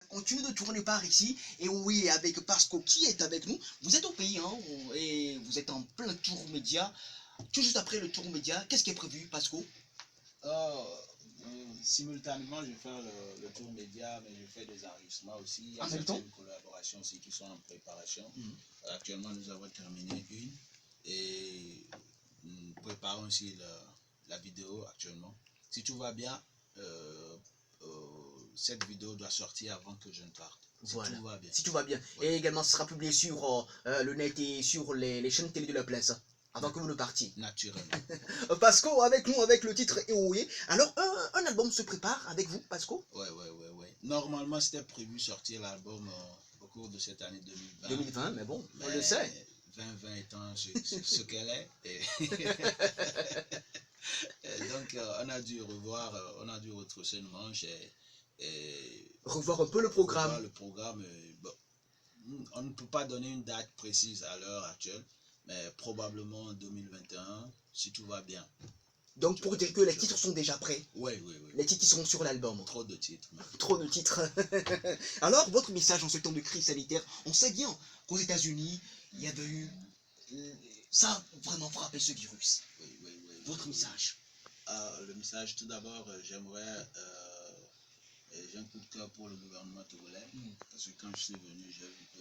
continue de tourner par ici. Et oui, avec Pasco qui est avec nous. Vous êtes au pays, hein, et vous êtes en plein tour média. Tout juste après le tour média, qu'est-ce qui est prévu, Pasco? Simultanément, je vais faire le tour média, mais je fais des enregistrements aussi. Il y a certaines collaborations aussi qui sont en préparation. Actuellement, nous avons terminé une et nous préparons aussi la vidéo actuellement. Si tout va bien, cette vidéo doit sortir avant que je ne parte. Si voilà. Tout va bien. Si tout va bien. Ouais. Et également, ce sera publié sur le net et sur les chaînes télé de la place. Avant que vous ne partiez. Naturellement. Pasco, avec nous, avec le titre Eoé. Alors, un album se prépare avec vous, Pasco? Ouais. Normalement, c'était prévu sortir l'album au cours de cette année 2020. 2020, mais bon, on le sait. 2020 étant ce qu'elle est. Donc, on a dû retrousser nos manches et revoir un peu le programme. Revoir le programme. Bon, on ne peut pas donner une date précise à l'heure actuelle, mais probablement en 2021, si tout va bien. Donc pour dire que les titres sont déjà prêts. Oui. Les titres qui seront sur l'album. Trop de titres. Trop de titres. Alors, votre message en ce temps de crise sanitaire, on sait bien qu'aux États-Unis, il y avait eu... Ça a vraiment frappé ce virus. Oui. Votre message. Le message, tout d'abord, j'aimerais... j'ai un coup de cœur pour le gouvernement togolais, parce que quand je suis venu, j'ai vu que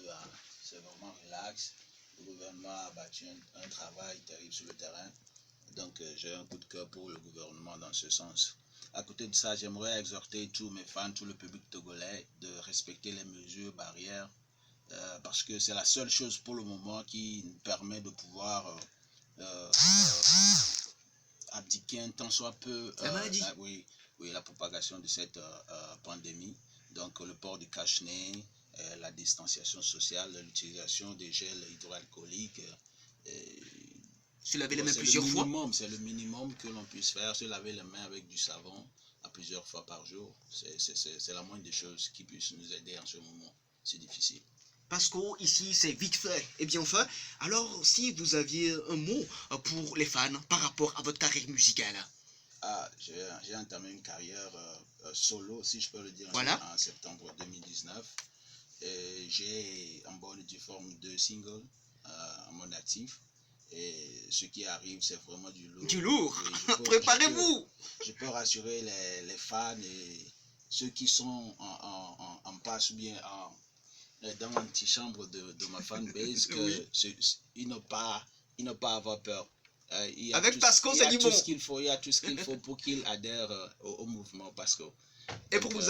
c'est vraiment relax. Le gouvernement a battu un travail terrible sur le terrain. Donc j'ai un coup de cœur pour le gouvernement dans ce sens. À côté de ça, j'aimerais exhorter tous mes fans, tout le public togolais de respecter les mesures barrières, parce que c'est la seule chose pour le moment qui nous permet de pouvoir abdiquer un tant soit peu la maladie. La propagation de cette pandémie. Donc le port du cache-nez, la distanciation sociale, l'utilisation des gels hydroalcooliques. Se laver les mains plusieurs fois. C'est le minimum que l'on puisse faire, se laver les mains avec du savon à plusieurs fois par jour. C'est la moindre des choses qui puisse nous aider en ce moment. C'est difficile. Pasco, ici c'est vite fait et bien fait. Alors si vous aviez un mot pour les fans par rapport à votre carrière musicale. J'ai entamé une carrière solo, si je peux le dire, en septembre 2019. J'ai en bonne et due forme 2 singles en mon actif. Et ce qui arrive, c'est vraiment du lourd. Du lourd. Préparez-vous. Je peux rassurer les fans et ceux qui sont en passe ou bien dans l'antichambre de ma fanbase qu'ils n'ont pas à avoir peur. Avec Pasco, c'est du bon. Il y a tout ce qu'il faut pour qu'ils adhèrent au mouvement Pasco. Et pour vous